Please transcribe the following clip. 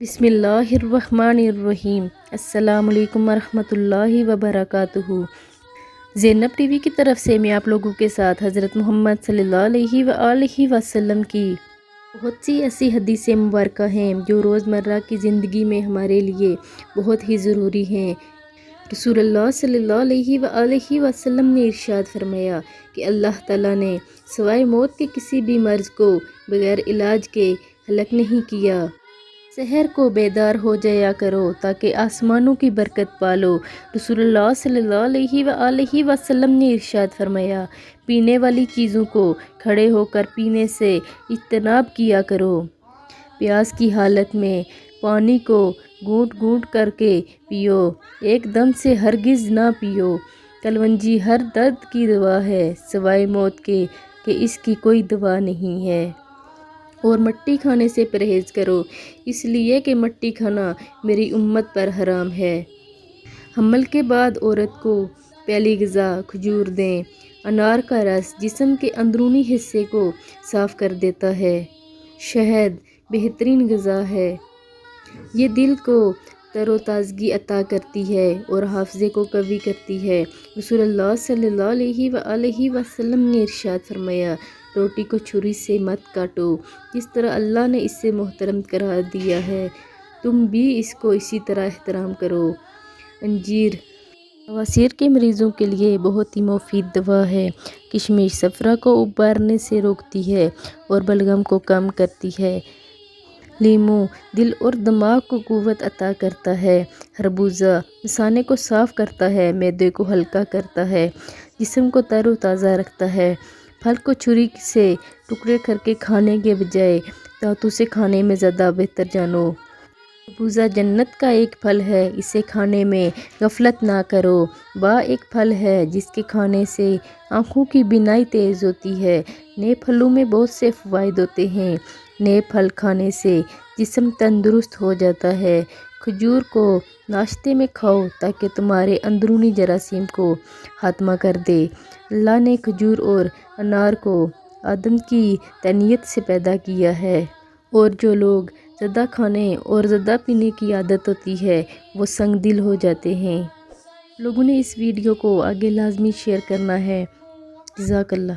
बिस्मिल्लाहिर्रहमानिर्रहीम। अस्सलाम वालेकुम वरहमतुल्लाहि वबरकातुहू। ज़ैनब टीवी की तरफ से मैं आप लोगों के साथ हज़रत मोहम्मद सल्लल्लाहु अलैहि वसल्लम की बहुत सी ऐसी हदीसें मुबारक हैं जो रोज़मर्रा की ज़िंदगी में हमारे लिए बहुत ही ज़रूरी हैं। रसूलुल्लाह सल्लल्लाहु अलैहि वसल्लम ने इरशाद फरमाया कि अल्लाह ताला ने सिवाय मौत के किसी भी मर्ज़ को बगैर इलाज के हलाक नहीं किया। सहर को बेदार हो जाया करो ताकि आसमानों की बरकत पालो। रसूलुल्लाह सल्लल्लाहु अलैहि वसल्लम ने इरशाद फरमाया, पीने वाली चीज़ों को खड़े होकर पीने से इज्तनाब किया करो। प्यास की हालत में पानी को घूंट घूंट करके पियो, एकदम से हरगिज़ ना पियो। कलवंजी हर दर्द की दवा है सिवाय मौत के कि इसकी कोई दवा नहीं है। और मट्टी खाने से परहेज़ करो, इसलिए कि मट्टी खाना मेरी उम्मत पर हराम है। हमल के बाद औरत को पहली ग़िज़ा खजूर दें। अनार का रस जिस्म के अंदरूनी हिस्से को साफ़ कर देता है। शहद बेहतरीन ग़िज़ा है, ये दिल को तरोताज़गी अता करती है और हाफ़ज़े को कवी करती है। रसूलुल्लाह सल्लल्लाहु अलैहि वसल्लम ने इरशाद फरमाया, रोटी को छुरी से मत काटो, जिस तरह अल्लाह ने इसे मोहतरम करार दिया है तुम भी इसको इसी तरह एहतराम करो। अंजीर बवासीर के मरीज़ों के लिए बहुत ही मुफीद दवा है। किशमिश सफ़रा को उबारने से रोकती है और बलगम को कम करती है। लीमू दिल और दिमाग को क़ुव्वत अता करता है। खरबूजा मिसाने को साफ़ करता है, मैदे को हल्का करता है, जिस्म को तरोताज़ा रखता है। फल को छुरी से टुकड़े करके खाने के बजाय दांतों से खाने में ज़्यादा बेहतर जानो। खरबूजा जन्नत का एक फल है, इसे खाने में गफलत ना करो। एक फल है जिसके खाने से आँखों की बीनाई तेज़ होती है। नए फलों में बहुत से फ़वाइद होते हैं। नए फल खाने से जिस्म तंदुरुस्त हो जाता है। खजूर को नाश्ते में खाओ ताकि तुम्हारे अंदरूनी जरासीम को खात्मा कर दे। अल्लाह ने खजूर और अनार को आदम की तनीयत से पैदा किया है और जो लोग ज़्यादा खाने और ज़्यादा पीने की आदत होती है वो संग दिल हो जाते हैं। लोगों ने इस वीडियो को आगे लाजमी शेयर करना है। जज़ाकल्लाह।